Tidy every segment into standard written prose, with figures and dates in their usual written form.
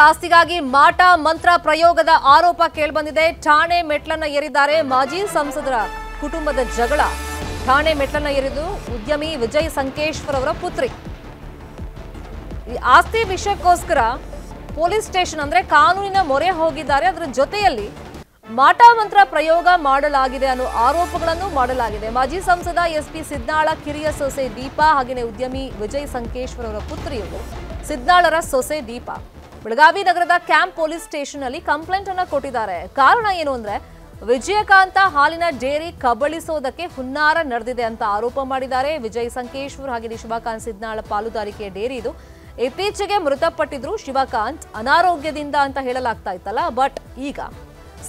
ಆಸ್ತಿಗಾಗಿ ಮಾಟ ಮಂತ್ರ ಪ್ರಯೋಗದ ಆರೋಪ ಕೇಳಿಬಂದಿದೆ. ಠಾಣೆ ಮೆಟ್ಲನ್ನ ಏರಿದ್ದಾರೆ ಮಾಜಿ ಸಂಸದರ ಕುಟುಂಬದ ಜಗಳ. ಠಾಣೆ ಮೆಟ್ಲನ್ನ ಏರಿದು ಉದ್ಯಮಿ ವಿಜಯ್ ಸಂಕೇಶ್ವರ್ ಅವರ ಪುತ್ರಿ. ಈ ಆಸ್ತಿ ವಿಷಯಕ್ಕೋಸ್ಕರ ಪೊಲೀಸ್ ಸ್ಟೇಷನ್ ಅಂದ್ರೆ ಕಾನೂನಿನ ಮೊರೆ ಹೋಗಿದ್ದಾರೆ. ಅದರ ಜೊತೆಯಲ್ಲಿ ಮಾಟ ಮಂತ್ರ ಪ್ರಯೋಗ ಮಾಡಲಾಗಿದೆ ಅನ್ನೋ ಆರೋಪಗಳನ್ನು ಮಾಡಲಾಗಿದೆ. ಮಾಜಿ ಸಂಸದ ಎಸ್ಪಿ ಸಿದ್ನಾಳ ಕಿರಿಯ ಸೊಸೆ ದೀಪಾ ಹಾಗೆಯೇ ಉದ್ಯಮಿ ವಿಜಯ್ ಸಂಕೇಶ್ವರ್ ಅವರ ಪುತ್ರಿಯವರು ಸಿದ್ನಾಳರ ಸೊಸೆ ದೀಪಾ ಬೆಳಗಾವಿ ನಗರದ ಕ್ಯಾಂಪ್ ಪೊಲೀಸ್ ಸ್ಟೇಷನ್ ಅಲ್ಲಿ ಕಂಪ್ಲೇಂಟ್ ಅನ್ನ ಕೊಟ್ಟಿದ್ದಾರೆ. ಕಾರಣ ಏನು ಅಂದ್ರೆ ವಿಜಯಕಾಂತ ಹಾಲಿನ ಡೇರಿ ಕಬಳಿಸೋದಕ್ಕೆ ಹುನ್ನಾರ ನಡೆದಿದೆ ಅಂತ ಆರೋಪ ಮಾಡಿದ್ದಾರೆ. ವಿಜಯ್ ಸಂಕೇಶ್ವರ್ ಹಾಗೆಯೇ ಶಿವಕಾಂತ್ ಸಿದ್ನಾಳ ಪಾಲುದಾರಿಕೆಯ ಡೇರಿ ಇದು. ಇತ್ತೀಚೆಗೆ ಮೃತಪಟ್ಟಿದ್ರು ಶಿವಕಾಂತ್ ಅನಾರೋಗ್ಯದಿಂದ ಅಂತ ಹೇಳಲಾಗ್ತಾ ಇತ್ತಲ್ಲ, ಬಟ್ ಈಗ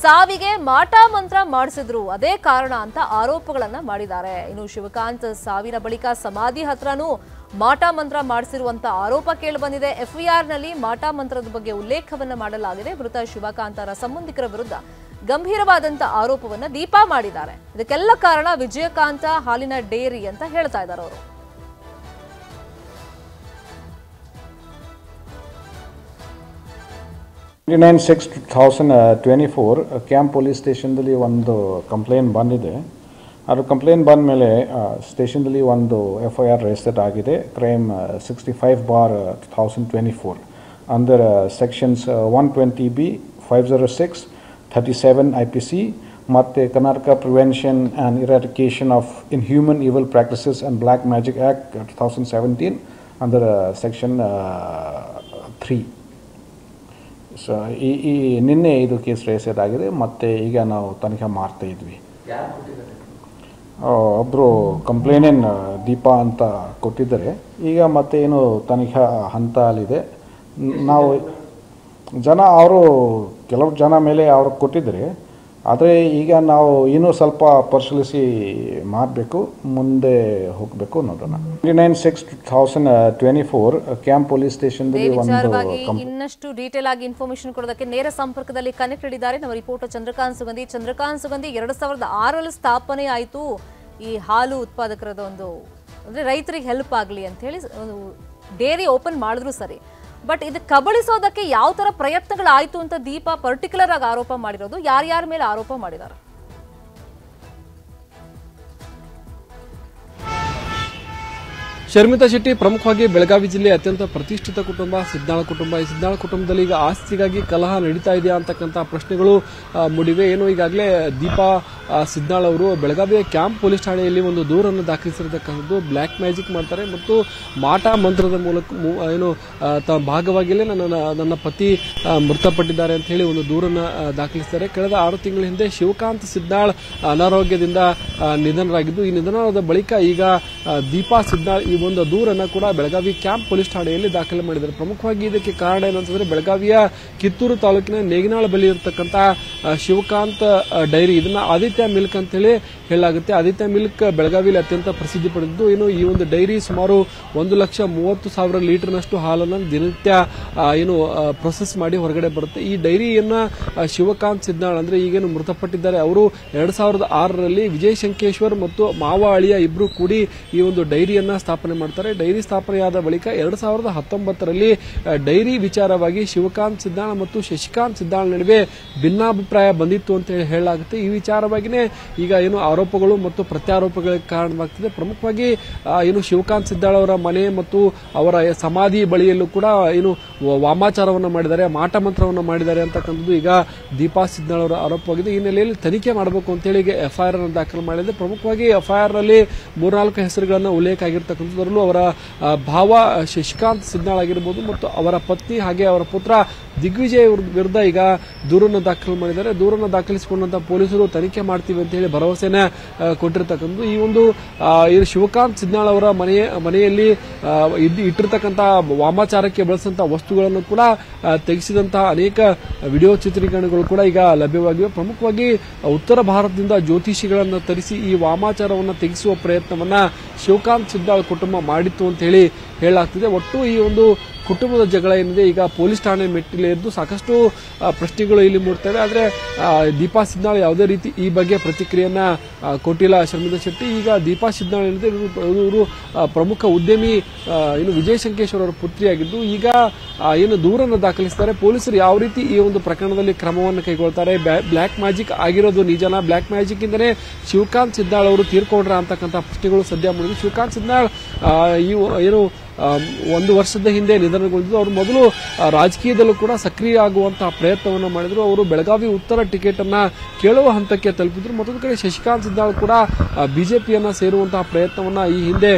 ಸಾವಿಗೆ ಮಾಟ ಮಂತ್ರ ಮಾಡಿಸಿದ್ರು, ಅದೇ ಕಾರಣ ಅಂತ ಆರೋಪಗಳನ್ನ ಮಾಡಿದ್ದಾರೆ. ಇನ್ನು ಶಿವಕಾಂತ್ ಸಾವಿನ ಬಳಿಕ ಸಮಾಧಿ ಹತ್ರನೂ ಮಾಟ ಮಂತ್ರ ಮಾಡಿಸಿರುವಂತ ಆರೋಪ ಕೇಳಿಬಂದಿದೆ. ಎಫ್ಐಆರ್ ನಲ್ಲಿ ಮಾಟ ಮಂತ್ರದ ಬಗ್ಗೆ ಉಲ್ಲೇಖವನ್ನ ಮಾಡಲಾಗಿದೆ. ಮೃತ ಶಿವಕಾಂತರ ಸಂಬಂಧಿಕರ ವಿರುದ್ಧ ಗಂಭೀರವಾದಂತ ಆರೋಪವನ್ನ ದೀಪಾ ಮಾಡಿದ್ದಾರೆ. ಇದಕ್ಕೆಲ್ಲ ಕಾರಣ ವಿಜಯಕಾಂತ ಹಾಲಿನ ಡೇರಿ ಅಂತ ಹೇಳ್ತಾ ಇದ್ದಾರೆ ಅವರು. ಕ್ಯಾಂಪ್ ಪೊಲೀಸ್ ಸ್ಟೇಷನ್ದಲ್ಲಿ ಒಂದು ಕಂಪ್ಲೇಂಟ್ ಬಂದಿದೆ. ಅದು ಕಂಪ್ಲೇಂಟ್ ಬಂದ ಮೇಲೆ ಸ್ಟೇಷನ್ದಲ್ಲಿ ಒಂದು FIR ರಿಜಿಸ್ಟರ್ ಆಗಿದೆ. Crime 65/2024 under sections 120B 506 37 IPC ಮತ್ತು Karnataka prevention and eradication of inhuman evil practices and black magic act 2017 under section 3. So ಈ ನಿನ್ನೆ ಇದು ಕೇಸ್ ರಿಜಿಸ್ಟರ್ ಆಗಿದೆ. ಮತ್ತು ಈಗ ನಾವು ತನಿಖೆ ಮಾಡ್ತಾ ಇದ್ವಿ. ಒಬ್ಬರು ಕಂಪ್ಲೇಂಟ್ ದೀಪಾ ಅಂತ ಕೊಟ್ಟಿದ್ದಾರೆ. ಈಗ ಮತ್ತೆ ಏನು ತನಿಖಾ ಹಂತ ಅಲ್ಲಿದೆ. ನಾವು ಅವರು ಕೆಲವು ಜನ ಮೇಲೆ ಅವರು ಕೊಟ್ಟಿದ್ದಾರೆ. ಆದರೆ ಈಗ ನಾವು ಇನ್ನೂ ಸ್ವಲ್ಪ ಪರಿಶೀಲಿಸಿ ಮಾಡಬೇಕು, ಮುಂದೆ ಹೋಗಬೇಕು ನೋಡೋಣ. 29/6/2024 ಕ್ಯಾಂಪ್ ಪೊಲೀಸ್ ಸ್ಟೇಷನ್ದಲ್ಲಿ ಇನ್ನಷ್ಟು ಡೀಟೇಲ್ ಆಗಿ ಇನ್ಫಾರ್ಮೇಶನ್ ಕೊಡೋದಕ್ಕೆ ನೇರ ಸಂಪರ್ಕದಲ್ಲಿ ಕನೆಕ್ಟ್ ಇದ್ದಾರೆ ನಮ್ಮ ರಿಪೋರ್ಟರ್ ಚಂದ್ರಕಾಂತ್ ಸುಗಂಧಿ. 2006 ಸ್ಥಾಪನೆ ಆಯಿತು ಈ ಹಾಲು ಉತ್ಪಾದಕರದ ಒಂದು ಅಂದ್ರೆ ರೈತರಿಗೆ ಹೆಲ್ಪ್ ಆಗಲಿ ಅಂತ ಹೇಳಿ ಒಂದು ಡೇರಿ ಓಪನ್ ಮಾಡಿದ್ರು ಸರಿ, ಬಟ್ ಇದು ಕಬಳಿಸೋದಕ್ಕೆ ಯಾವ ತರ ಪ್ರಯತ್ನಗಳಾಯ್ತು ಅಂತ ದೀಪಾ ಪರ್ಟಿಕ್ಯುಲರ್ ಆಗಿ ಆರೋಪ ಮಾಡಿರೋದು. ಯಾರ್ಯಾರ ಮೇಲೆ ಆರೋಪ ಮಾಡಿದ್ದಾರೆ? ಶರ್ಮಿತಾ ಶೆಟ್ಟಿ ಪ್ರಮುಖವಾಗಿ ಬೆಳಗಾವಿ ಜಿಲ್ಲೆ ಅತ್ಯಂತ ಪ್ರತಿಷ್ಠಿತ ಕುಟುಂಬ ಸಿದ್ನಾಳ ಕುಟುಂಬ. ಈ ಸಿದ್ನಾಳ ಕುಟುಂಬದಲ್ಲಿ ಈಗ ಆಸ್ತಿಗಾಗಿ ಕಲಹ ನಡೀತಾ ಇದೆಯಾ ಅಂತಕ್ಕಂಥ ಪ್ರಶ್ನೆಗಳು ಮೂಡಿವೆ. ಏನು ಈಗಾಗಲೇ ದೀಪಾ ಸಿದ್ನಾಳ್ ಅವರು ಬೆಳಗಾವಿಯ ಕ್ಯಾಂಪ್ ಪೊಲೀಸ್ ಠಾಣೆಯಲ್ಲಿ ಒಂದು ದೂರನ್ನು ದಾಖಲಿಸಿರತಕ್ಕಂಥದ್ದು. ಬ್ಲ್ಯಾಕ್ ಮ್ಯಾಜಿಕ್ ಮಾಡ್ತಾರೆ ಮತ್ತು ಮಾಟ ಮಂತ್ರದ ಮೂಲಕ ಏನು ಭಾಗವಾಗಿಯೇ ನನ್ನ ಪತಿ ಮೃತಪಟ್ಟಿದ್ದಾರೆ ಅಂತ ಹೇಳಿ ಒಂದು ದೂರನ್ನು ದಾಖಲಿಸಿದ್ದಾರೆ. ಕಳೆದ 6 ತಿಂಗಳ ಹಿಂದೆ ಶಿವಕಾಂತ್ ಸಿದ್ನಾಳ್ ಅನಾರೋಗ್ಯದಿಂದ ನಿಧನರಾಗಿದ್ದು, ಈ ನಿಧನದ ಬಳಿಕ ಈಗ ದೀಪಾ ಸಿದ್ನಾಳ್ ಈ ಒಂದು ದೂರನ್ನು ಕೂಡ ಬೆಳಗಾವಿ ಕ್ಯಾಂಪ್ ಪೊಲೀಸ್ ಠಾಣೆಯಲ್ಲಿ ದಾಖಲೆ ಮಾಡಿದ್ದಾರೆ. ಪ್ರಮುಖವಾಗಿ ಇದಕ್ಕೆ ಕಾರಣ ಏನಂತಂದ್ರೆ ಬೆಳಗಾವಿಯ ಕಿತ್ತೂರು ತಾಲೂಕಿನ ನೇಗಿನಾಳ ಬಳಿ ಇರತಕ್ಕಂಥ ಶಿವಕಾಂತ್ ಡೈರಿ, ಇದನ್ನ ಆದಿತ್ಯ ಮಿಲ್ಕ್ ಅಂತ ಹೇಳಿ ಹೇಳಲಾಗುತ್ತೆ. ಆದಿತ್ಯ ಮಿಲ್ಕ್ ಬೆಳಗಾವಿಯಲ್ಲಿ ಅತ್ಯಂತ ಪ್ರಸಿದ್ಧಿ ಪಡೆದಿದ್ದು. ಏನು ಈ ಒಂದು ಡೈರಿ ಸುಮಾರು 1,30,000 ಲೀಟರ್ನಷ್ಟು ಹಾಲನ್ನು ದಿನನಿತ್ಯ ಏನು ಪ್ರೊಸೆಸ್ ಮಾಡಿ ಹೊರಗಡೆ ಬರುತ್ತೆ. ಈ ಡೈರಿಯನ್ನ ಶಿವಕಾಂತ್ ಸಿದ್ನಾಳ್ ಅಂದ್ರೆ ಈಗೇನು ಮೃತಪಟ್ಟಿದ್ದಾರೆ ಅವರು 2006ರಲ್ಲಿ ವಿಜಯ್ ಶಂಕೇಶ್ವರ್ ಮತ್ತು ಮಾವ ಅಳಿಯ ಇಬ್ರು ಕೂಡಿ ಈ ಒಂದು ಡೈರಿಯನ್ನ ಸ್ಥಾಪನೆ ಮಾಡ್ತಾರೆ. ಡೈರಿ ಸ್ಥಾಪನೆಯಾದ ಬಳಿಕ 2019ರಲ್ಲಿ ಡೈರಿ ವಿಚಾರವಾಗಿ ಶಿವಕಾಂತ್ ಸಿದ್ನಾಳ್ ಮತ್ತು ಶಶಿಕಾಂತ್ ಸಿದ್ನಾಳ್ ನಡುವೆ ಭಿನ್ನಾಭಿಪ್ರಾಯ ಬಂದಿತ್ತು ಅಂತ ಹೇಳಲಾಗುತ್ತೆ. ಈ ವಿಚಾರವಾಗಿನೇ ಈಗ ಏನು ಆರೋಪಗಳು ಮತ್ತು ಪ್ರತ್ಯಾರೋಪಗಳಿಗೆ ಕಾರಣವಾಗ್ತಿದೆ. ಪ್ರಮುಖವಾಗಿ ಏನು ಶಿವಕಾಂತ್ ಸಿದ್ನಾಳ್ ಅವರ ಮನೆ ಮತ್ತು ಅವರ ಸಮಾಧಿ ಬಳಿಯಲ್ಲೂ ಕೂಡ ಏನು ವಾಮಾಚಾರವನ್ನು ಮಾಡಿದ್ದಾರೆ, ಮಾಟ ಮಂತ್ರವನ್ನು ಮಾಡಿದ್ದಾರೆ ಅಂತಕ್ಕಂಥದ್ದು ಈಗ ದೀಪಾ ಸಿದ್ನಾಳ್ ಅವರ ಆರೋಪವಾಗಿದೆ. ಈ ಹಿನ್ನೆಲೆಯಲ್ಲಿ ತನಿಖೆ ಮಾಡಬೇಕು ಅಂತ ಹೇಳಿ FIR ಅನ್ನು ದಾಖಲು ಮಾಡಿದೆ. ಪ್ರಮುಖವಾಗಿ FIR ನಲ್ಲಿ 3-4 ಹೆಸರುಗಳನ್ನು ಉಲ್ಲೇಖ ಆಗಿರ್ತಕ್ಕಂಥದ್ರಲ್ಲೂ ಅವರ ಭಾವ ಶಶಿಕಾಂತ್ ಸಿದ್ನಾಳ್ ಆಗಿರಬಹುದು ಮತ್ತು ಅವರ ಪತ್ನಿ ಹಾಗೆ ಅವರ ಪುತ್ರ ದಿಗ್ವಿಜಯ್ ವಿರುದ್ಧ ಈಗ ದೂರನ್ನು ದಾಖಲು ಮಾಡಿದ್ದಾರೆ. ದೂರನ್ನು ದಾಖಲಿಸಿಕೊಂಡಂತಹ ಪೊಲೀಸರು ತನಿಖೆ ಮಾಡ್ತೀವಿ ಅಂತ ಹೇಳಿ ಭರವಸೆನ ಕೊಟ್ಟಿರ್ತಕ್ಕಂಥದ್ದು. ಈ ಒಂದು ಶಿವಕಾಂತ್ ಸಿದ್ನಾಳ್ ಅವರ ಮನೆಯಲ್ಲಿ ಇಟ್ಟಿರ್ತಕ್ಕಂತಹ ವಾಮಾಚಾರಕ್ಕೆ ಬಳಸಿದಂತಹ ವಸ್ತುಗಳನ್ನು ಕೂಡ ತೆಗೆಸಿದಂತಹ ಅನೇಕ ವಿಡಿಯೋ ಚಿತ್ರೀಕರಣಗಳು ಕೂಡ ಈಗ ಲಭ್ಯವಾಗಿವೆ. ಪ್ರಮುಖವಾಗಿ ಉತ್ತರ ಭಾರತದಿಂದ ಜ್ಯೋತಿಷಿಗಳನ್ನು ತರಿಸಿ ಈ ವಾಮಾಚಾರವನ್ನು ತೆಗೆಸುವ ಪ್ರಯತ್ನವನ್ನ ಶಿವಕಾಂತ್ ಸಿದ್ನಾಳ್ ಕುಟುಂಬ ಮಾಡಿತ್ತು ಅಂತ ಹೇಳಿ ಹೇಳಲಾಗ್ತಿದೆ. ಒಟ್ಟು ಈ ಒಂದು ಕುಟುಂಬದ ಜಗಳ ಏನಿದೆ ಈಗ ಪೊಲೀಸ್ ಠಾಣೆ ಮೆಟ್ಟಿಲೇರಿದ್ದು ಸಾಕಷ್ಟು ಪ್ರಶ್ನೆಗಳು ಇಲ್ಲಿ ಮೂಡ್ತವೆ. ಆದರೆ ದೀಪಾ ಸಿದ್ನಾಳ್ ಯಾವುದೇ ರೀತಿ ಈ ಬಗ್ಗೆ ಪ್ರತಿಕ್ರಿಯೆಯನ್ನ ಕೊಟ್ಟಿಲ್ಲ ಶರ್ಮಿಳಾ ಶೆಟ್ಟಿ. ಈಗ ದೀಪಾ ಸಿದ್ನಾಳ್ ಏನಿದೆ ಇವರು ಪ್ರಮುಖ ಉದ್ಯಮಿ ಏನು ವಿಜಯ್ ಸಂಕೇಶ್ವರ್ ಅವರ ಪುತ್ರಿಯಾಗಿದ್ದು ಈಗ ಏನು ದೂರನ್ನು ದಾಖಲಿಸ್ತಾರೆ. ಪೊಲೀಸರು ಯಾವ ರೀತಿ ಈ ಒಂದು ಪ್ರಕರಣದಲ್ಲಿ ಕ್ರಮವನ್ನು ಕೈಗೊಳ್ತಾರೆ, ಬ್ಲಾಕ್ ಮ್ಯಾಜಿಕ್ ಆಗಿರೋದು ನಿಜನ, ಬ್ಲಾಕ್ ಮ್ಯಾಜಿಕ್ ಇಂದನೇ ಶಿವಕಾಂತ್ ಸಿದ್ನಾಳ್ ಅವರು ತೀರ್ಕೊಂಡ್ರ ಅಂತಕ್ಕಂಥ ಪ್ರಶ್ನೆಗಳು ಸದ್ಯ ಮೂಡಿದೆ. ಶಿವಕಾಂತ್ ಸಿದ್ನಾಳ್ ಏನು 1 ವರ್ಷದ ಹಿಂದೆ ನಿಧನಗೊಂಡಿದ್ದು. ಅವರು ಮೊದಲು ರಾಜಕೀಯದಲ್ಲೂ ಕೂಡ ಸಕ್ರಿಯ ಆಗುವಂತಹ ಪ್ರಯತ್ನವನ್ನು ಮಾಡಿದ್ರು. ಅವರು ಬೆಳಗಾವಿ ಉತ್ತರ ಟಿಕೆಟ್ ಅನ್ನ ಕೇಳುವ ಹಂತಕ್ಕೆ ತಲುಪಿದ್ರು. ಮತ್ತೊಂದು ಕಡೆ ಶಶಿಕಾಂತ್ ಸಿದ್ನಾಳ್ ಕೂಡ ಬಿಜೆಪಿಯನ್ನ ಸೇರುವಂತಹ ಪ್ರಯತ್ನವನ್ನ ಈ ಹಿಂದೆ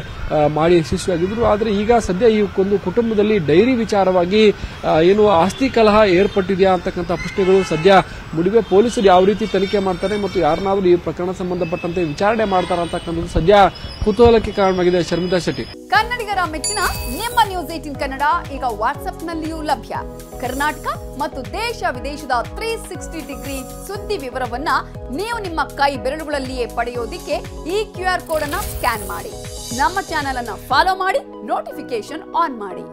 ಮಾಡಿ ಯಶಸ್ವಿಯಾಗಿದ್ರು. ಆದರೆ ಈಗ ಸದ್ಯ ಈ ಒಂದು ಕುಟುಂಬದಲ್ಲಿ ಡೈರಿ ವಿಚಾರವಾಗಿ ಏನು ಆಸ್ತಿ ಕಲಹ ಏರ್ಪಟ್ಟಿದೆಯಾ ಅಂತಕ್ಕಂಥ ಪ್ರಶ್ನೆಗಳು ಸದ್ಯ ಮುಡಿವೆ. ಪೊಲೀಸರು ಯಾವ ರೀತಿ ತನಿಖೆ ಮಾಡ್ತಾರೆ ಮತ್ತು ಯಾರನ್ನಾದ್ರೂ ಈ ಪ್ರಕರಣ ಸಂಬಂಧಪಟ್ಟಂತೆ ವಿಚಾರಣೆ ಮಾಡ್ತಾರೆ ಅಂತಕ್ಕಂಥದ್ದು ಸದ್ಯ ಕುತೂಹಲಕ್ಕೆ ಕಾರಣವಾಗಿದೆ. ಶರ್ಮಿಳಾ ಶೆಟ್ಟಿ, ಕನ್ನಡಿಗರ ಮೆಚ್ಚಿನ ನಿಮ್ಮ ನ್ಯೂಸ್ 18 ಕನ್ನಡ ಈಗ ವಾಟ್ಸ್ಆಪ್ನಲ್ಲಿಯೂ ಲಭ್ಯ. ಕರ್ನಾಟಕ ಮತ್ತು ದೇಶ ವಿದೇಶದ 360 ಡಿಗ್ರಿ ಸುದ್ದಿ ವಿವರವನ್ನ ನೀವು ನಿಮ್ಮ ಕೈ ಬೆರಳುಗಳಲ್ಲಿಯೇ ಪಡೆಯೋದಿಕ್ಕೆ ಈ QR ಕೋಡ್ ಅನ್ನ ಸ್ಕ್ಯಾನ್ ಮಾಡಿ. ನಮ್ಮ ಚಾನೆಲ್ ಅನ್ನ ಫಾಲೋ ಮಾಡಿ, ನೋಟಿಫಿಕೇಶನ್ ಆನ್ ಮಾಡಿ.